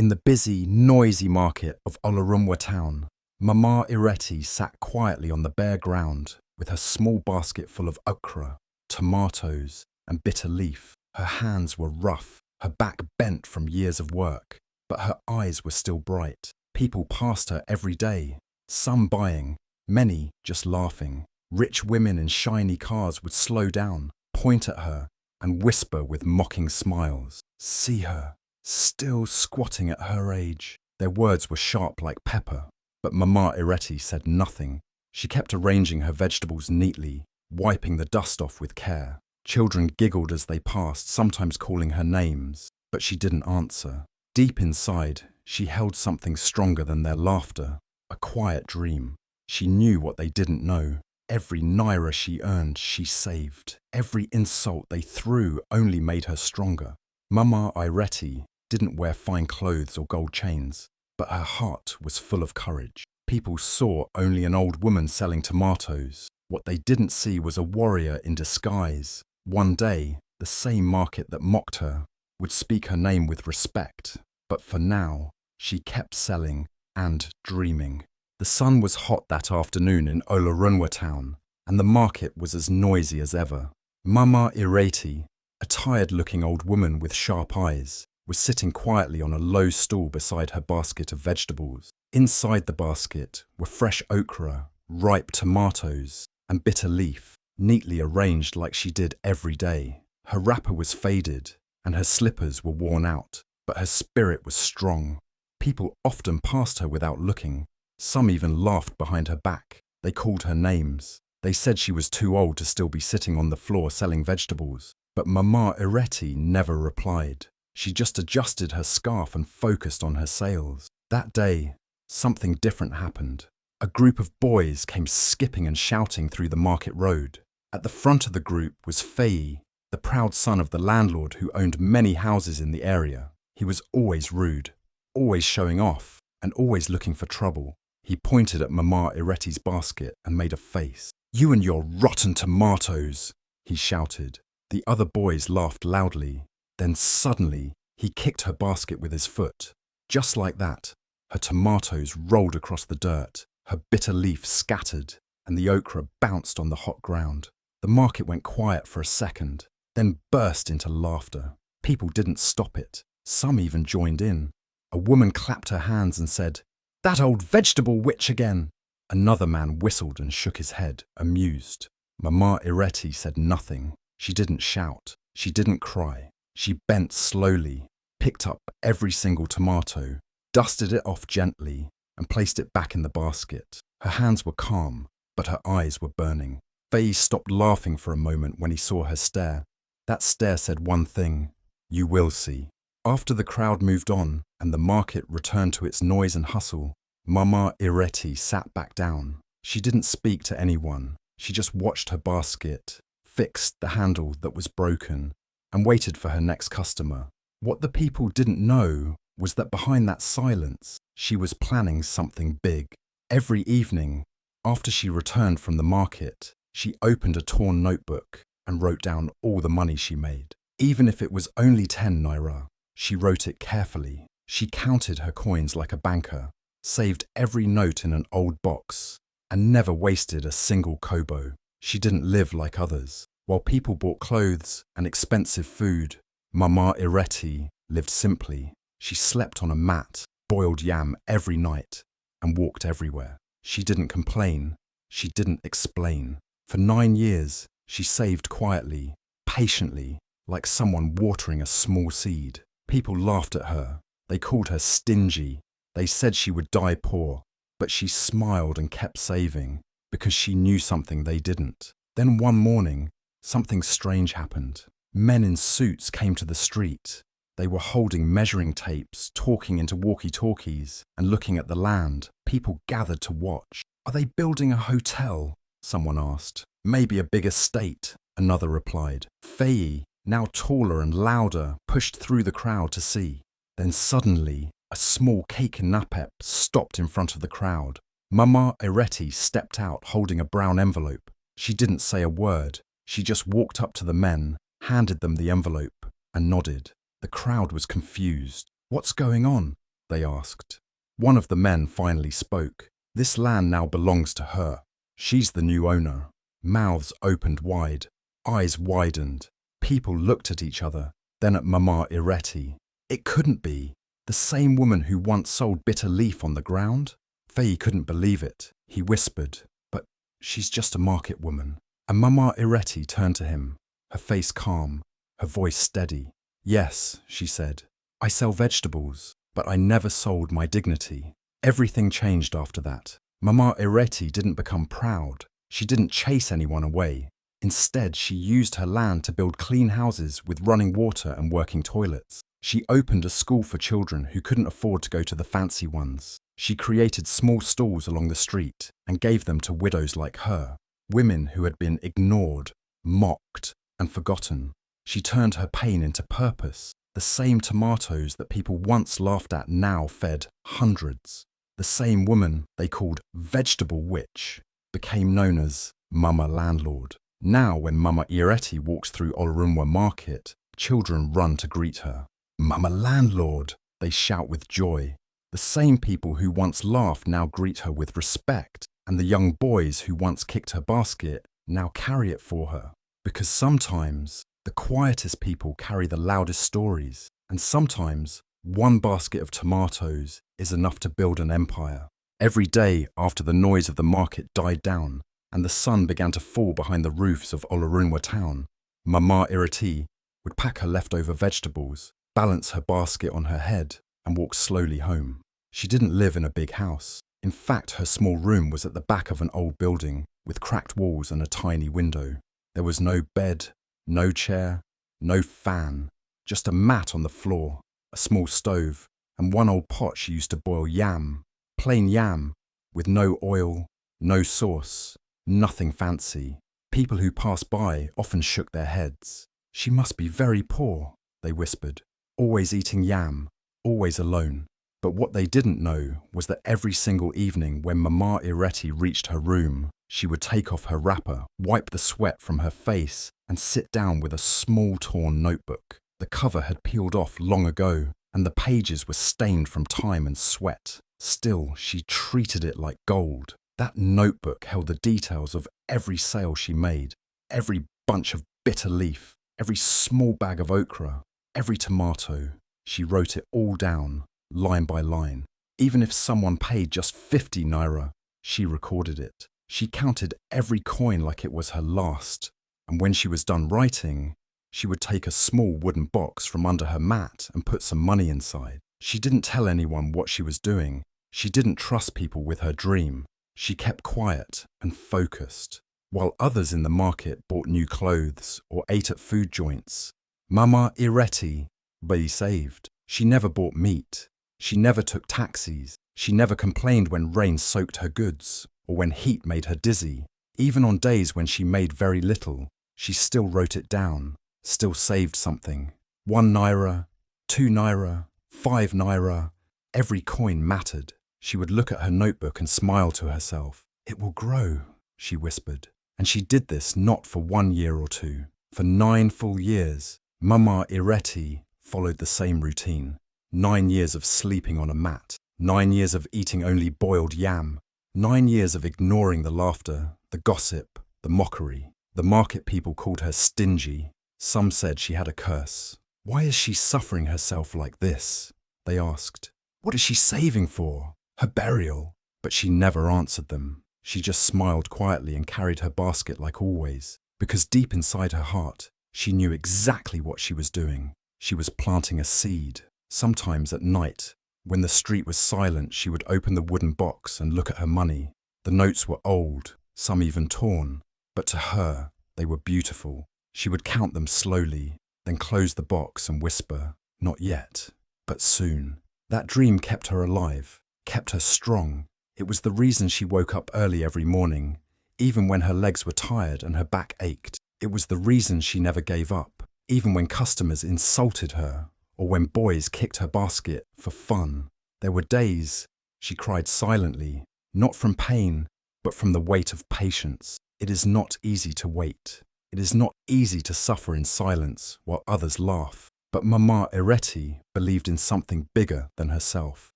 In the busy, noisy market of Olorunwa town, Mama Ireti sat quietly on the bare ground with her small basket full of okra, tomatoes, and bitter leaf. Her hands were rough, her back bent from years of work, but her eyes were still bright. People passed her every day, some buying, many just laughing. Rich women in shiny cars would slow down, point at her, and whisper with mocking smiles, "See her, still squatting at her age." Their words were sharp like pepper, but Mama Ireti said nothing. She kept arranging her vegetables neatly, wiping the dust off with care. Children giggled as they passed, sometimes calling her names, but she didn't answer. Deep inside, she held something stronger than their laughter, a quiet dream. She knew what they didn't know. Every naira she earned, she saved. Every insult they threw only made her stronger. Mama Ireti didn't wear fine clothes or gold chains, but her heart was full of courage. People saw only an old woman selling tomatoes. What they didn't see was a warrior in disguise. One day, the same market that mocked her would speak her name with respect. But for now, she kept selling and dreaming. The sun was hot that afternoon in Olorunwa town, and the market was as noisy as ever. Mama Ireti, a tired-looking old woman with sharp eyes, was sitting quietly on a low stool beside her basket of vegetables. Inside the basket were fresh okra, ripe tomatoes, and bitter leaf, neatly arranged like she did every day. Her wrapper was faded, and her slippers were worn out, but her spirit was strong. People often passed her without looking. Some even laughed behind her back. They called her names. They said she was too old to still be sitting on the floor selling vegetables. But Mama Ireti never replied. She just adjusted her scarf and focused on her sales. That day, something different happened. A group of boys came skipping and shouting through the market road. At the front of the group was Faye, the proud son of the landlord who owned many houses in the area. He was always rude, always showing off, and always looking for trouble. He pointed at Mama Ireti's basket and made a face. "You and your rotten tomatoes," he shouted. The other boys laughed loudly. Then suddenly, he kicked her basket with his foot. Just like that, her tomatoes rolled across the dirt, her bitter leaf scattered, and the okra bounced on the hot ground. The market went quiet for a second, then burst into laughter. People didn't stop it. Some even joined in. A woman clapped her hands and said, "That old vegetable witch again!" Another man whistled and shook his head, amused. Mama Ireti said nothing. She didn't shout. She didn't cry. She bent slowly, picked up every single tomato, dusted it off gently, and placed it back in the basket. Her hands were calm, but her eyes were burning. Faye stopped laughing for a moment when he saw her stare. That stare said one thing: "You will see." After the crowd moved on and the market returned to its noise and hustle, Mama Ireti sat back down. She didn't speak to anyone. She just watched her basket, fixed the handle that was broken, and waited for her next customer. What the people didn't know was that behind that silence, she was planning something big. Every evening, after she returned from the market, she opened a torn notebook and wrote down all the money she made. Even if it was only 10 naira, she wrote it carefully. She counted her coins like a banker, saved every note in an old box, and never wasted a single kobo. She didn't live like others. While people bought clothes and expensive food, Mama Ireti lived simply. She slept on a mat, boiled yam every night, and walked everywhere. She didn't complain. She didn't explain. For 9 years, she saved quietly, patiently, like someone watering a small seed. People laughed at her. They called her stingy. They said she would die poor, but she smiled and kept saving because she knew something they didn't. Then one morning, something strange happened. Men in suits came to the street. They were holding measuring tapes, talking into walkie-talkies, and looking at the land. People gathered to watch. "Are they building a hotel?" someone asked. "Maybe a big estate," another replied. Faye, now taller and louder, pushed through the crowd to see. Then suddenly, a small keke napep stopped in front of the crowd. Mama Ireti stepped out holding a brown envelope. She didn't say a word. She just walked up to the men, handed them the envelope, and nodded. The crowd was confused. "What's going on?" they asked. One of the men finally spoke. This land now belongs to her. She's the new owner. Mouths opened wide, eyes widened. People looked at each other, then at Mama Ireti. It couldn't be. The same woman who once sold bitter leaf on the ground? Faye couldn't believe it. He whispered, "But she's just a market woman." And Mama Ireti turned to him, her face calm, her voice steady. "Yes," she said, "I sell vegetables, but I never sold my dignity." Everything changed after that. Mama Ireti didn't become proud. She didn't chase anyone away. Instead, she used her land to build clean houses with running water and working toilets. She opened a school for children who couldn't afford to go to the fancy ones. She created small stalls along the street and gave them to widows like her, women who had been ignored, mocked, and forgotten. She turned her pain into purpose. The same tomatoes that people once laughed at now fed hundreds. The same woman they called Vegetable Witch became known as Mama Landlord. Now when Mama Ireti walks through Olorunwa Market, children run to greet her. "Mama Landlord," they shout with joy. The same people who once laughed now greet her with respect, and the young boys who once kicked her basket now carry it for her. Because sometimes the quietest people carry the loudest stories, and sometimes one basket of tomatoes is enough to build an empire. Every day after the noise of the market died down and the sun began to fall behind the roofs of Olorunwa town, Mama Ireti would pack her leftover vegetables, balance her basket on her head, and walk slowly home. She didn't live in a big house. In fact, her small room was at the back of an old building with cracked walls and a tiny window. There was no bed, no chair, no fan, just a mat on the floor, a small stove, and one old pot she used to boil yam, plain yam, with no oil, no sauce, nothing fancy. People who passed by often shook their heads. "She must be very poor," they whispered, "always eating yam, always alone." But what they didn't know was that every single evening when Mama Ireti reached her room, she would take off her wrapper, wipe the sweat from her face, and sit down with a small torn notebook. The cover had peeled off long ago, and the pages were stained from time and sweat. Still, she treated it like gold. That notebook held the details of every sale she made, every bunch of bitter leaf, every small bag of okra, every tomato. She wrote it all down, line by line. Even if someone paid just 50 naira, she recorded it. She counted every coin like it was her last. And when she was done writing, she would take a small wooden box from under her mat and put some money inside. She didn't tell anyone what she was doing. She didn't trust people with her dream. She kept quiet and focused. While others in the market bought new clothes or ate at food joints, Mama Ireti be saved. She never bought meat. She never took taxis. She never complained when rain soaked her goods or when heat made her dizzy. Even on days when she made very little, she still wrote it down, still saved something. 1 naira, 2 naira, 5 naira. Every coin mattered. She would look at her notebook and smile to herself. "It will grow," she whispered. And she did this not for 1 year or 2. For 9 full years, Mama Ireti followed the same routine. 9 years of sleeping on a mat. 9 years of eating only boiled yam. 9 years of ignoring the laughter, the gossip, the mockery. The market people called her stingy. Some said she had a curse. "Why is she suffering herself like this?" they asked. "What is she saving for? Her burial?" But she never answered them. She just smiled quietly and carried her basket like always, because deep inside her heart, she knew exactly what she was doing. She was planting a seed. Sometimes at night, when the street was silent, she would open the wooden box and look at her money. The notes were old, some even torn, but to her, they were beautiful. She would count them slowly, then close the box and whisper, "Not yet, but soon." That dream kept her alive, kept her strong. It was the reason she woke up early every morning, even when her legs were tired and her back ached. It was the reason she never gave up, even when customers insulted her or when boys kicked her basket for fun. There were days she cried silently, not from pain, but from the weight of patience. It is not easy to wait. It is not easy to suffer in silence while others laugh. But Mama Ireti believed in something bigger than herself.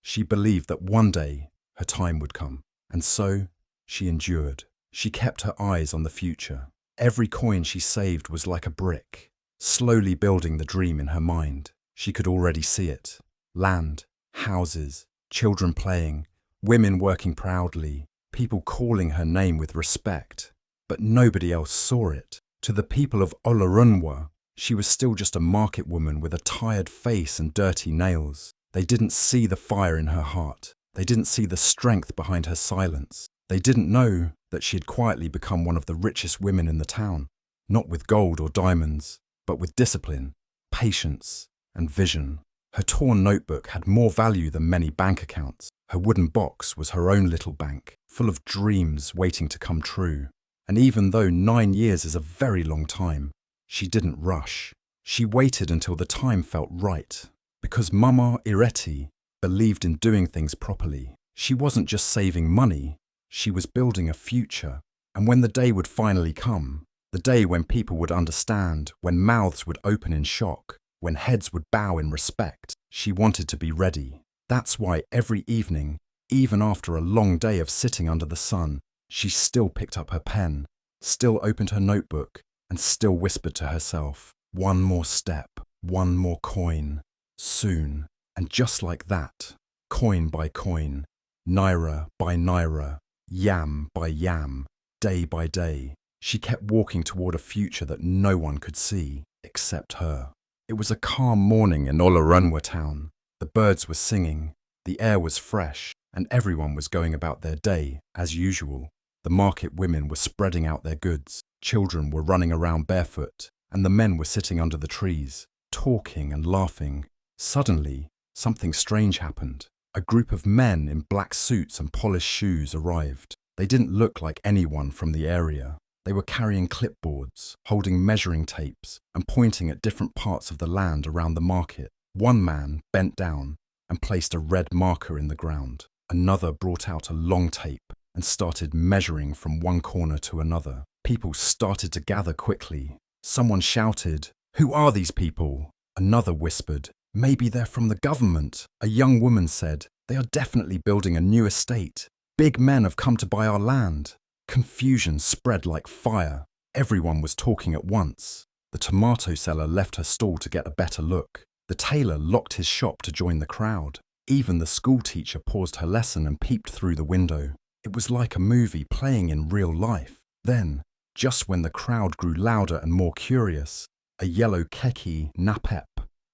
She believed that one day her time would come. And so she endured. She kept her eyes on the future. Every coin she saved was like a brick, slowly building the dream in her mind. She could already see it. Land, houses, children playing, women working proudly, people calling her name with respect. But nobody else saw it. To the people of Olorunwa, she was still just a market woman with a tired face and dirty nails. They didn't see the fire in her heart. They didn't see the strength behind her silence. They didn't know that she had quietly become one of the richest women in the town, not with gold or diamonds, but with discipline, patience, and vision. Her torn notebook had more value than many bank accounts. Her wooden box was her own little bank, full of dreams waiting to come true. And even though 9 years is a very long time, she didn't rush. She waited until the time felt right. Because Mama Ireti believed in doing things properly. She wasn't just saving money, she was building a future. And when the day would finally come, the day when people would understand, when mouths would open in shock, when heads would bow in respect, she wanted to be ready. That's why every evening, even after a long day of sitting under the sun, she still picked up her pen, still opened her notebook, and still whispered to herself, one more step, one more coin, soon. And just like that, coin by coin, naira by naira, yam by yam, day by day, she kept walking toward a future that no one could see except her. It was a calm morning in Olorunwa town. The birds were singing, the air was fresh, and everyone was going about their day as usual. The market women were spreading out their goods, children were running around barefoot, and the men were sitting under the trees, talking and laughing. Suddenly, something strange happened. A group of men in black suits and polished shoes arrived. They didn't look like anyone from the area. They were carrying clipboards, holding measuring tapes, and pointing at different parts of the land around the market. One man bent down and placed a red marker in the ground. Another brought out a long tape and started measuring from one corner to another. People started to gather quickly. Someone shouted, "Who are these people?" Another whispered, "Maybe they're from the government." A young woman said, "They are definitely building a new estate. Big men have come to buy our land." Confusion spread like fire. Everyone was talking at once. The tomato seller left her stall to get a better look. The tailor locked his shop to join the crowd. Even the school teacher paused her lesson and peeped through the window. It was like a movie playing in real life. Then, just when the crowd grew louder and more curious, a yellow keke napep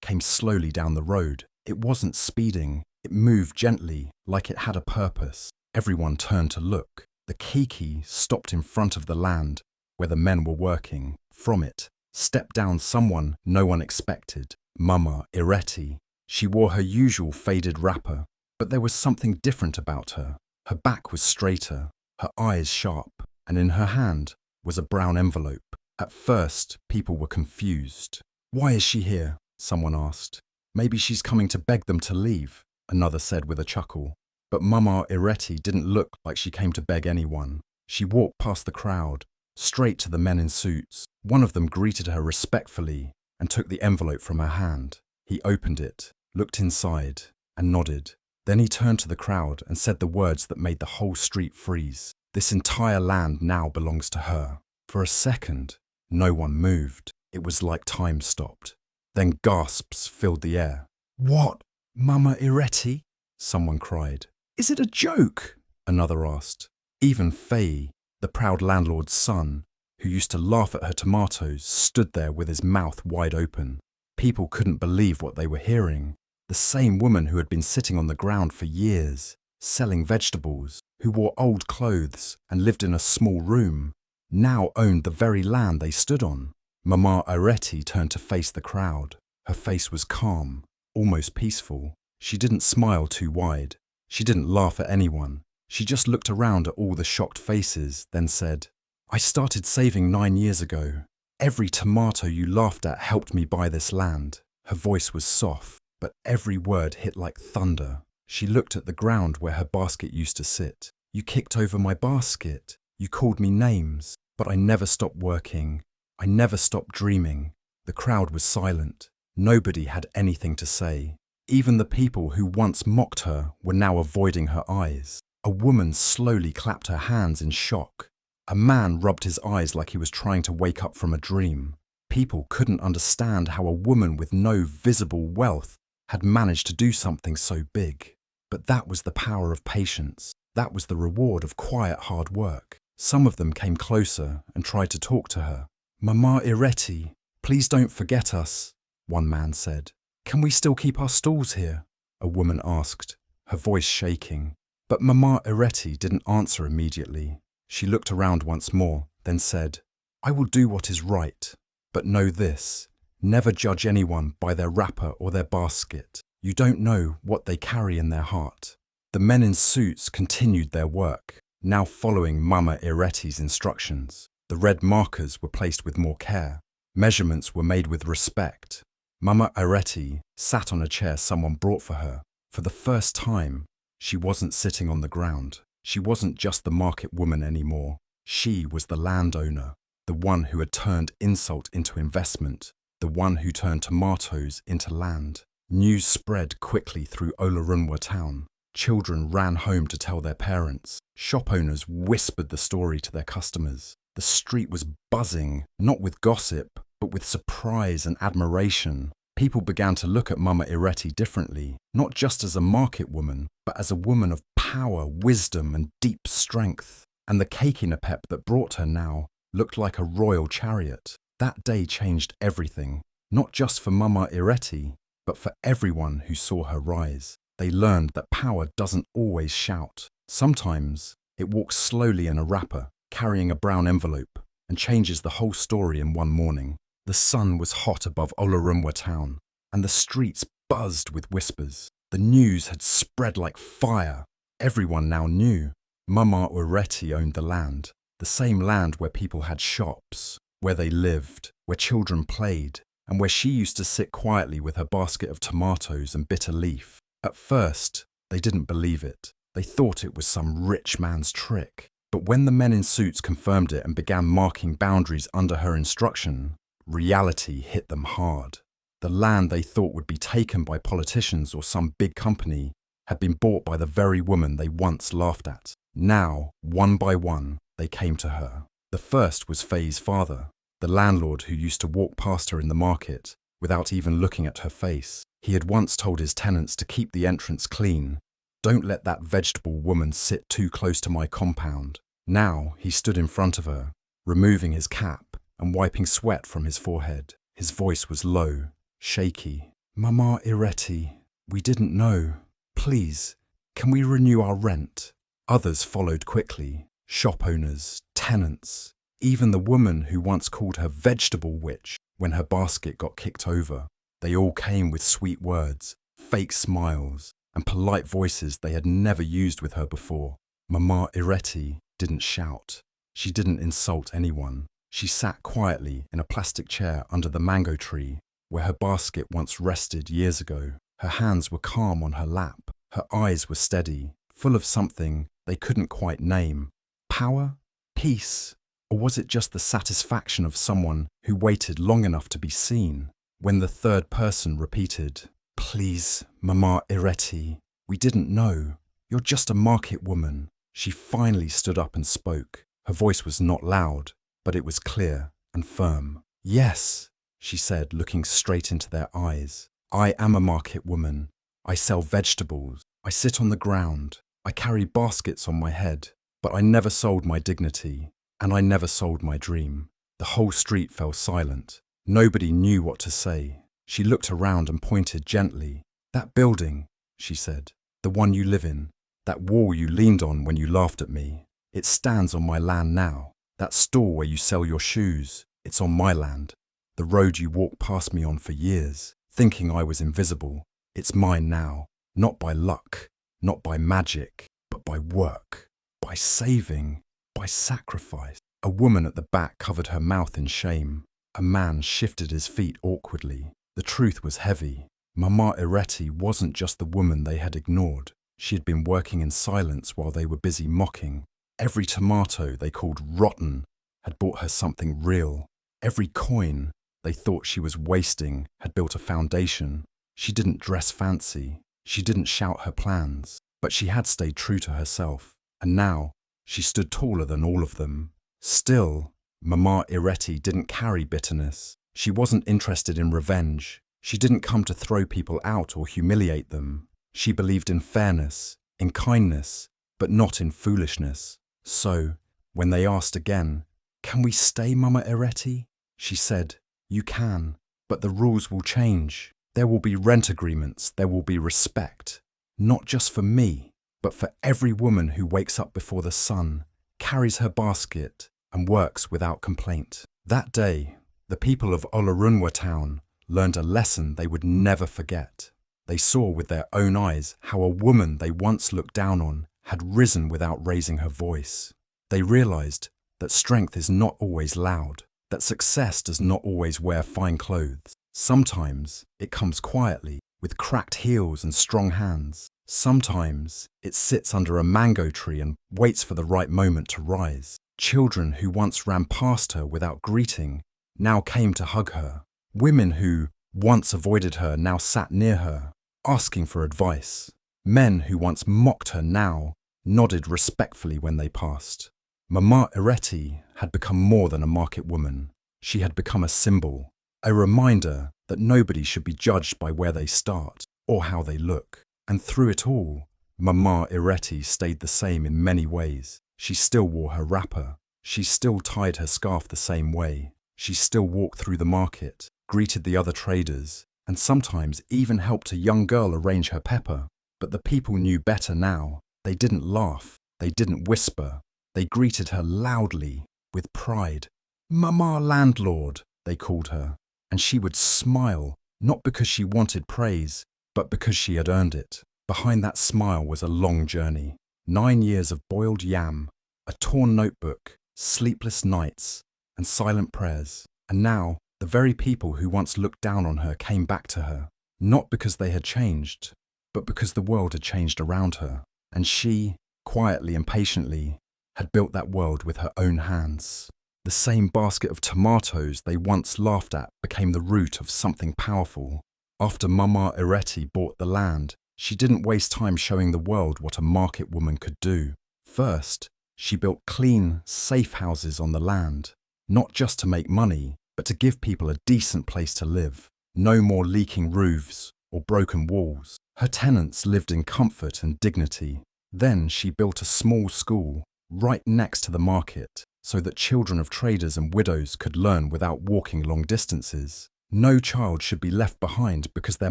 came slowly down the road. It wasn't speeding. It moved gently, like it had a purpose. Everyone turned to look. The keke stopped in front of the land where the men were working. From it stepped down someone no one expected, Mama Ireti. She wore her usual faded wrapper, but there was something different about her. Her back was straighter, her eyes sharp, and in her hand was a brown envelope. At first, people were confused. "Why is she here?" someone asked. "Maybe she's coming to beg them to leave," another said with a chuckle. But Mama Ireti didn't look like she came to beg anyone. She walked past the crowd, straight to the men in suits. One of them greeted her respectfully and took the envelope from her hand. He opened it, looked inside, and nodded. Then he turned to the crowd and said the words that made the whole street freeze. "This entire land now belongs to her." For a second, no one moved. It was like time stopped. Then gasps filled the air. "What? Mama Ireti?" someone cried. "Is it a joke?" another asked. Even Faye, the proud landlord's son, who used to laugh at her tomatoes, stood there with his mouth wide open. People couldn't believe what they were hearing. The same woman who had been sitting on the ground for years, selling vegetables, who wore old clothes and lived in a small room, now owned the very land they stood on. Mama Ireti turned to face the crowd. Her face was calm, almost peaceful. She didn't smile too wide. She didn't laugh at anyone. She just looked around at all the shocked faces, then said, "I started saving 9 years ago. Every tomato you laughed at helped me buy this land." Her voice was soft, but every word hit like thunder. She looked at the ground where her basket used to sit. "You kicked over my basket. You called me names. But I never stopped working. I never stopped dreaming." The crowd was silent. Nobody had anything to say. Even the people who once mocked her were now avoiding her eyes. A woman slowly clapped her hands in shock. A man rubbed his eyes like he was trying to wake up from a dream. People couldn't understand how a woman with no visible wealth had managed to do something so big. But that was the power of patience. That was the reward of quiet hard work. Some of them came closer and tried to talk to her. "Mama Ireti, please don't forget us," one man said. "Can we still keep our stalls here?" a woman asked, her voice shaking. But Mama Ireti didn't answer immediately. She looked around once more, then said, "I will do what is right. But know this, never judge anyone by their wrapper or their basket. You don't know what they carry in their heart." The men in suits continued their work, now following Mama Ireti's instructions. The red markers were placed with more care. Measurements were made with respect. Mama Ireti sat on a chair someone brought for her. For the first time, she wasn't sitting on the ground. She wasn't just the market woman anymore. She was the landowner, the one who had turned insult into investment, the one who turned tomatoes into land. News spread quickly through Olarunwa town. Children ran home to tell their parents. Shop owners whispered the story to their customers. The street was buzzing, not with gossip, but with surprise and admiration. People began to look at Mama Ireti differently, not just as a market woman, but as a woman of power, wisdom, and deep strength. And the keke napep that brought her now looked like a royal chariot. That day changed everything, not just for Mama Ireti, but for everyone who saw her rise. They learned that power doesn't always shout. Sometimes it walks slowly in a wrapper, carrying a brown envelope, and changes the whole story in one morning. The sun was hot above Olarunwa town, and the streets buzzed with whispers. The news had spread like fire. Everyone now knew. Mama Ireti owned the land, the same land where people had shops, where they lived, where children played, and where she used to sit quietly with her basket of tomatoes and bitter leaf. At first, they didn't believe it. They thought it was some rich man's trick. But when the men in suits confirmed it and began marking boundaries under her instruction, reality hit them hard. The land they thought would be taken by politicians or some big company had been bought by the very woman they once laughed at. Now, one by one, they came to her. The first was Faye's father, the landlord who used to walk past her in the market without even looking at her face. He had once told his tenants to keep the entrance clean. "Don't let that vegetable woman sit too close to my compound." Now he stood in front of her, removing his cap and wiping sweat from his forehead. His voice was low, shaky. "Mama Ireti, we didn't know. Please, can we renew our rent?" Others followed quickly. Shop owners, tenants, even the woman who once called her vegetable witch when her basket got kicked over. They all came with sweet words, fake smiles, and polite voices they had never used with her before. Mama Ireti didn't shout. She didn't insult anyone. She sat quietly in a plastic chair under the mango tree where her basket once rested years ago. Her hands were calm on her lap. Her eyes were steady, full of something they couldn't quite name. Power? Peace? Or was it just the satisfaction of someone who waited long enough to be seen? When the third person repeated, "Please, Mama Ireti, we didn't know. You're just a market woman," she finally stood up and spoke. Her voice was not loud, but it was clear and firm. "Yes," she said, looking straight into their eyes. "I am a market woman. I sell vegetables. I sit on the ground. I carry baskets on my head. But I never sold my dignity, and I never sold my dream." The whole street fell silent. Nobody knew what to say. She looked around and pointed gently. "That building," she said, "the one you live in, that wall you leaned on when you laughed at me, it stands on my land now. That store where you sell your shoes, it's on my land. The road you walked past me on for years, thinking I was invisible, it's mine now. Not by luck, not by magic, but by work, by saving, by sacrifice." A woman at the back covered her mouth in shame. A man shifted his feet awkwardly. The truth was heavy. Mama Ireti wasn't just the woman they had ignored. She had been working in silence while they were busy mocking. Every tomato they called rotten had bought her something real. Every coin they thought she was wasting had built a foundation. She didn't dress fancy. She didn't shout her plans. But she had stayed true to herself. And now, she stood taller than all of them. Still, Mama Ireti didn't carry bitterness. She wasn't interested in revenge. She didn't come to throw people out or humiliate them. She believed in fairness, in kindness, but not in foolishness. So, when they asked again, "Can we stay, Mama Ireti?" she said, "You can, but the rules will change. There will be rent agreements, there will be respect. Not just for me, but for every woman who wakes up before the sun, carries her basket, and works without complaint." That day, the people of Olorunwa town learned a lesson they would never forget. They saw with their own eyes how a woman they once looked down on had risen without raising her voice. They realized that strength is not always loud, that success does not always wear fine clothes. Sometimes it comes quietly, with cracked heels and strong hands. Sometimes it sits under a mango tree and waits for the right moment to rise. Children who once ran past her without greeting now came to hug her. Women who once avoided her now sat near her, asking for advice. Men who once mocked her now nodded respectfully when they passed. Mama Ireti had become more than a market woman. She had become a symbol, a reminder that nobody should be judged by where they start or how they look. And through it all, Mama Ireti stayed the same in many ways. She still wore her wrapper. She still tied her scarf the same way. She still walked through the market, greeted the other traders, and sometimes even helped a young girl arrange her pepper. But the people knew better now. They didn't laugh. They didn't whisper. They greeted her loudly, with pride. "Mama Landlord," they called her. And she would smile, not because she wanted praise, but because she had earned it. Behind that smile was a long journey. 9 years of boiled yam, a torn notebook, sleepless nights, and silent prayers. And now, the very people who once looked down on her came back to her, not because they had changed, but because the world had changed around her. And she, quietly and patiently, had built that world with her own hands. The same basket of tomatoes they once laughed at became the root of something powerful. After Mama Ireti bought the land, she didn't waste time showing the world what a market woman could do. First, she built clean, safe houses on the land, not just to make money, but to give people a decent place to live. No more leaking roofs or broken walls. Her tenants lived in comfort and dignity. Then she built a small school right next to the market so that children of traders and widows could learn without walking long distances. "No child should be left behind because their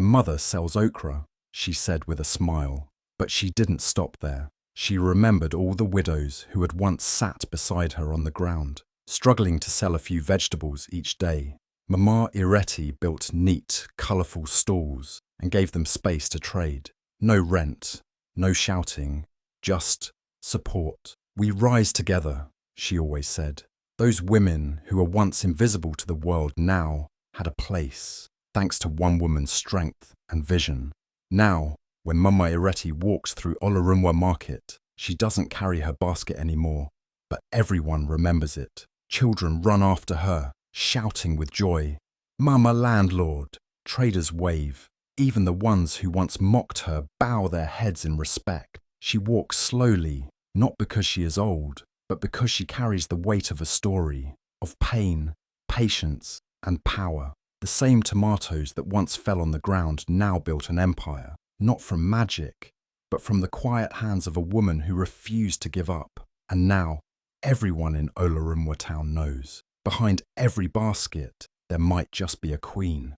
mother sells okra," she said with a smile. But she didn't stop there. She remembered all the widows who had once sat beside her on the ground, struggling to sell a few vegetables each day. Mama Ireti built neat, colourful stalls and gave them space to trade. No rent, no shouting, just support. "We rise together," she always said. Those women who were once invisible to the world now had a place, thanks to one woman's strength and vision. Now, when Mama Ireti walks through Olorunwa market, she doesn't carry her basket anymore, but everyone remembers it. Children run after her, shouting with joy, "Mama Landlord!" Traders wave. Even the ones who once mocked her bow their heads in respect. She walks slowly, not because she is old, but because she carries the weight of a story, of pain, patience, and power. The same tomatoes that once fell on the ground now built an empire, not from magic, but from the quiet hands of a woman who refused to give up. And now, everyone in Olorunwa town knows, behind every basket, there might just be a queen.